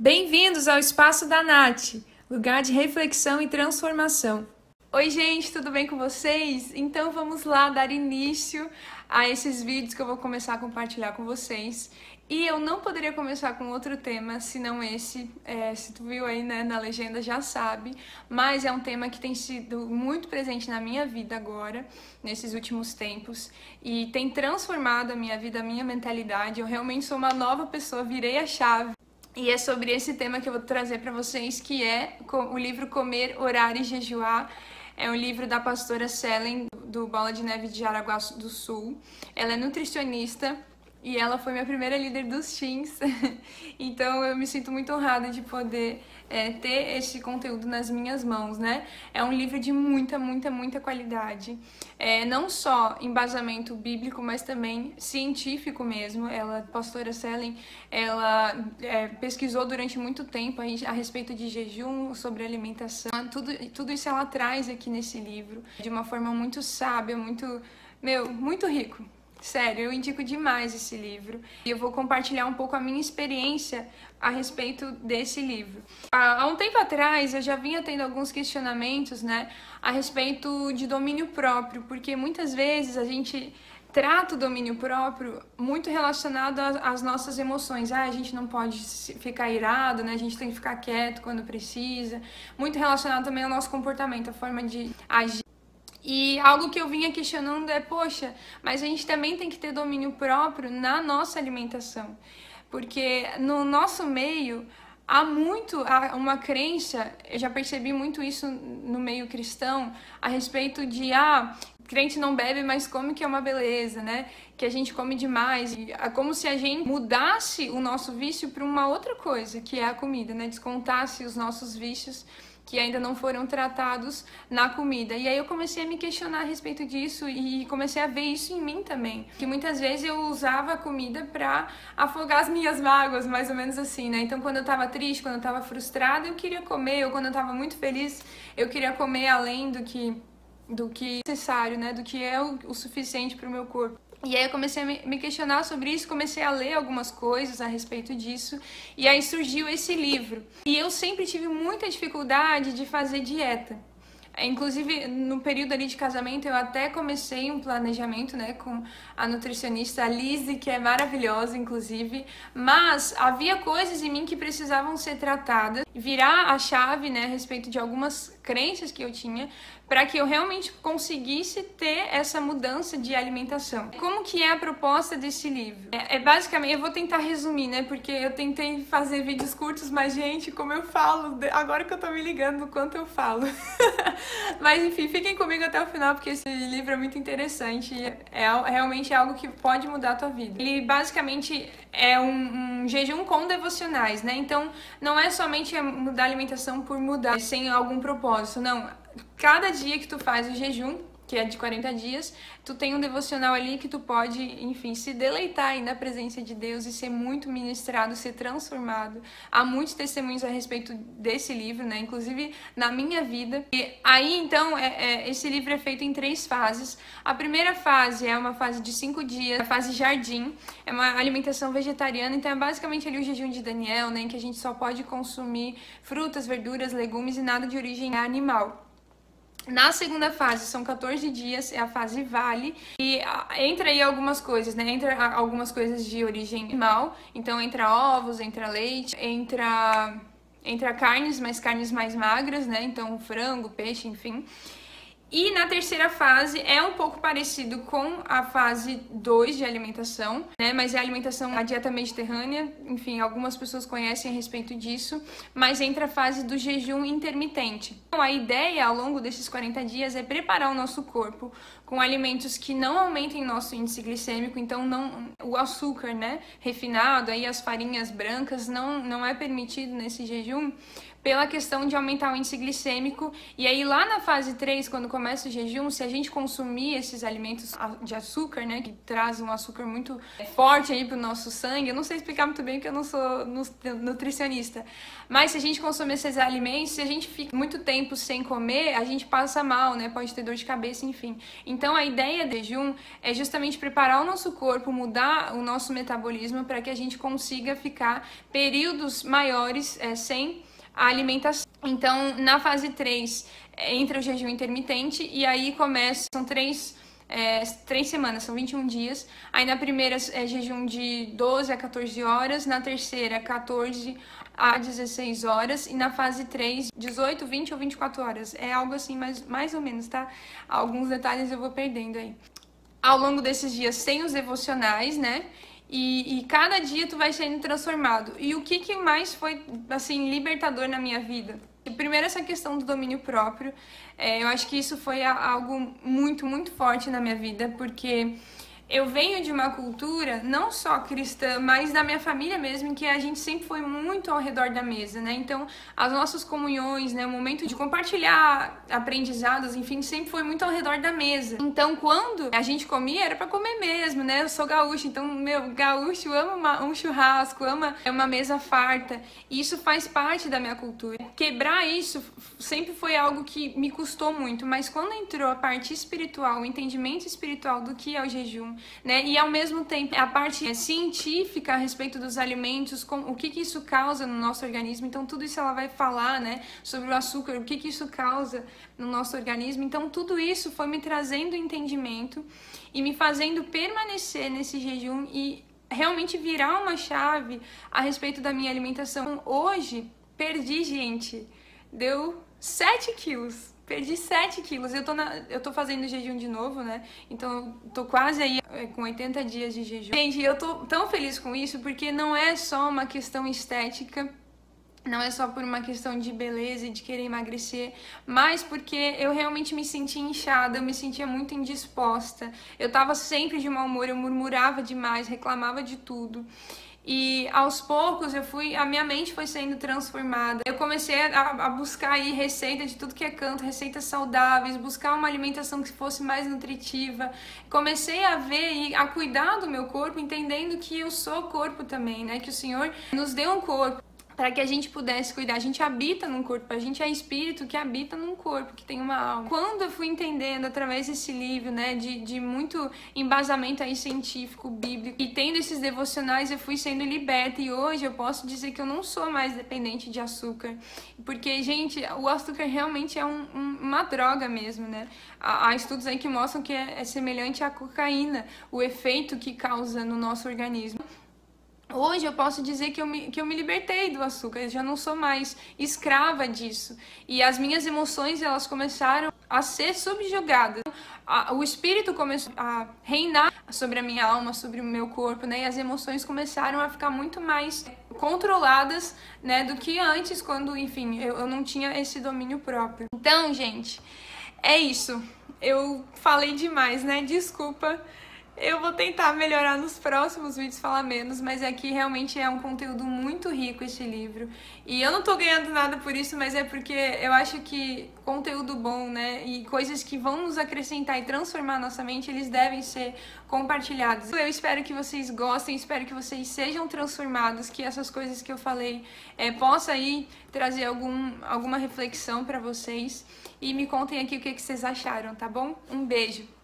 Bem-vindos ao Espaço da Nath, lugar de reflexão e transformação. Oi, gente, tudo bem com vocês? Então vamos lá dar início a esses vídeos que eu vou começar a compartilhar com vocês. E eu não poderia começar com outro tema, senão esse, se tu viu aí, né, na legenda já sabe, mas é um tema que tem sido muito presente na minha vida agora, nesses últimos tempos, e tem transformado a minha vida, a minha mentalidade. Eu realmente sou uma nova pessoa, virei a chave. E é sobre esse tema que eu vou trazer para vocês, que é o livro Comer, Orar e Jejuar. É um livro da pastora Selen, do Bola de Neve de Jaraguá do Sul. Ela é nutricionista e ela foi minha primeira líder dos teens. Então eu me sinto muito honrada de poder ter esse conteúdo nas minhas mãos, né? É um livro de muita qualidade. Não só embasamento bíblico, mas também científico mesmo. Ela, pastora Selen, ela pesquisou durante muito tempo a respeito de jejum, sobre alimentação. Tudo isso ela traz aqui nesse livro de uma forma muito sábia, muito rico. Sério, eu indico demais esse livro e eu vou compartilhar um pouco a minha experiência a respeito desse livro. Há um tempo atrás eu já vinha tendo alguns questionamentos, né, a respeito de domínio próprio, porque muitas vezes a gente trata o domínio próprio muito relacionado às nossas emoções. A gente não pode ficar irado, né, a gente tem que ficar quieto quando precisa. Muito relacionado também ao nosso comportamento, a forma de agir. E algo que eu vinha questionando é, poxa, mas a gente também tem que ter domínio próprio na nossa alimentação. Porque no nosso meio há uma crença, eu já percebi muito isso no meio cristão, a respeito de, crente não bebe, mas come, que é uma beleza, né? Que a gente come demais. E é como se a gente mudasse o nosso vício para uma outra coisa, que é a comida, né? Descontasse os nossos vícios que ainda não foram tratados na comida. E aí eu comecei a me questionar a respeito disso e comecei a ver isso em mim também. Que muitas vezes eu usava a comida pra afogar as minhas mágoas, mais ou menos assim, né? Então quando eu tava triste, quando eu tava frustrada, eu queria comer, ou quando eu tava muito feliz, eu queria comer além do que necessário, né? Do que é o suficiente pro meu corpo. E aí eu comecei a me questionar sobre isso, comecei a ler algumas coisas a respeito disso, e aí surgiu esse livro. E eu sempre tive muita dificuldade de fazer dieta. Inclusive, no período ali de casamento, eu até comecei um planejamento, né, com a nutricionista Lizzie, que é maravilhosa, inclusive, mas havia coisas em mim que precisavam ser tratadas, virar a chave, né, a respeito de algumas crenças que eu tinha, para que eu realmente conseguisse ter essa mudança de alimentação. Como que é a proposta desse livro? Basicamente, eu vou tentar resumir, né, porque eu tentei fazer vídeos curtos, mas, gente, como eu falo, agora que eu tô me ligando do quanto eu falo. Mas enfim, fiquem comigo até o final, porque esse livro é muito interessante e realmente algo que pode mudar a tua vida. Ele basicamente é um jejum com devocionais, né? Então não é somente mudar a alimentação por mudar, sem algum propósito, não. Cada dia que tu faz o jejum, que é de 40 dias, tu tem um devocional ali que tu pode, enfim, se deleitar aí na presença de Deus e ser muito ministrado, ser transformado. Há muitos testemunhos a respeito desse livro, né? Inclusive na minha vida. E aí, então, esse livro é feito em 3 fases. A primeira fase é uma fase de 5 dias, a fase jardim, é uma alimentação vegetariana, então é basicamente ali o jejum de Daniel, né? Em que a gente só pode consumir frutas, verduras, legumes e nada de origem animal. Na segunda fase, são 14 dias, é a fase vale, e entra aí algumas coisas, né? Entra algumas coisas de origem animal, então entra ovos, entra leite, entra carnes, mas carnes mais magras, né? Então frango, peixe, enfim. E na terceira fase é um pouco parecido com a fase 2 de alimentação, né? Mas é a alimentação, a dieta mediterrânea, enfim, algumas pessoas conhecem a respeito disso, mas entra a fase do jejum intermitente. Então, a ideia ao longo desses 40 dias é preparar o nosso corpo com alimentos que não aumentem nosso índice glicêmico, então o açúcar, né, refinado, aí as farinhas brancas não é permitido nesse jejum, pela questão de aumentar o índice glicêmico. E aí lá na fase 3, quando começa o jejum, se a gente consumir esses alimentos de açúcar, né, que traz um açúcar muito forte aí pro nosso sangue, eu não sei explicar muito bem porque eu não sou nutricionista, mas se a gente consumir esses alimentos, se a gente fica muito tempo sem comer, a gente passa mal, né, pode ter dor de cabeça, enfim. Então a ideia do jejum é justamente preparar o nosso corpo, mudar o nosso metabolismo para que a gente consiga ficar períodos maiores sem a alimentação. Então, na fase 3, entra o jejum intermitente e aí são 3 semanas, são 21 dias. Aí na primeira é jejum de 12 a 14 horas, na terceira 14 a 16 horas e na fase 3, 18, 20 ou 24 horas. É algo assim, mais ou menos, tá? Alguns detalhes eu vou perdendo aí. Ao longo desses dias tem os devocionais, né? E cada dia tu vai sendo transformado. E o que mais foi, assim, libertador na minha vida? Primeiro, essa questão do domínio próprio. Eu acho que isso foi algo muito, muito forte na minha vida, porque eu venho de uma cultura, não só cristã, mas da minha família mesmo, em que a gente sempre foi muito ao redor da mesa, né? Então, as nossas comunhões, né? O momento de compartilhar aprendizados, enfim, sempre foi muito ao redor da mesa. Então, quando a gente comia, era pra comer mesmo, né? Eu sou gaúcha, então, gaúcho ama um churrasco, ama uma mesa farta. E isso faz parte da minha cultura. Quebrar isso sempre foi algo que me custou muito, mas quando entrou a parte espiritual, o entendimento espiritual do que é o jejum, né? E ao mesmo tempo a parte científica a respeito dos alimentos, o que isso causa no nosso organismo. Então tudo isso ela vai falar, né, sobre o açúcar, o que isso causa no nosso organismo. Então tudo isso foi me trazendo entendimento e me fazendo permanecer nesse jejum e realmente virar uma chave a respeito da minha alimentação. Hoje perdi, gente, deu 7 quilos. Perdi 7 quilos. Eu tô fazendo jejum de novo, né? Então, tô quase aí com 80 dias de jejum. Gente, eu tô tão feliz com isso porque não é só uma questão estética, não é só por uma questão de beleza e de querer emagrecer, mas porque eu realmente me sentia inchada, eu me sentia muito indisposta. Eu tava sempre de mau humor, eu murmurava demais, reclamava de tudo. E aos poucos a minha mente foi sendo transformada. Eu comecei a buscar aí receita de tudo que é canto, receitas saudáveis, buscar uma alimentação que fosse mais nutritiva. Comecei a ver e a cuidar do meu corpo, entendendo que eu sou corpo também, né? Que o Senhor nos deu um corpo para que a gente pudesse cuidar. A gente habita num corpo, a gente é espírito que habita num corpo, que tem uma alma. Quando eu fui entendendo através desse livro, né, de muito embasamento aí científico, bíblico, e tendo esses devocionais, eu fui sendo liberta, e hoje eu posso dizer que eu não sou mais dependente de açúcar, porque, gente, o açúcar realmente é uma droga mesmo, né? Há estudos aí que mostram que é semelhante à cocaína, o efeito que causa no nosso organismo. Hoje eu posso dizer que eu me libertei do açúcar, eu já não sou mais escrava disso. E as minhas emoções, elas começaram a ser subjugadas. O espírito começou a reinar sobre a minha alma, sobre o meu corpo, né? E as emoções começaram a ficar muito mais controladas, né, do que antes, quando, enfim, eu não tinha esse domínio próprio. Então, gente, é isso. Eu falei demais, né? Desculpa. Eu vou tentar melhorar nos próximos vídeos, falar menos, mas aqui realmente é um conteúdo muito rico esse livro. E eu não tô ganhando nada por isso, mas é porque eu acho que conteúdo bom, né, e coisas que vão nos acrescentar e transformar a nossa mente, eles devem ser compartilhados. Eu espero que vocês gostem, espero que vocês sejam transformados, que essas coisas que eu falei possa aí trazer alguma reflexão pra vocês. E me contem aqui o que vocês acharam, tá bom? Um beijo!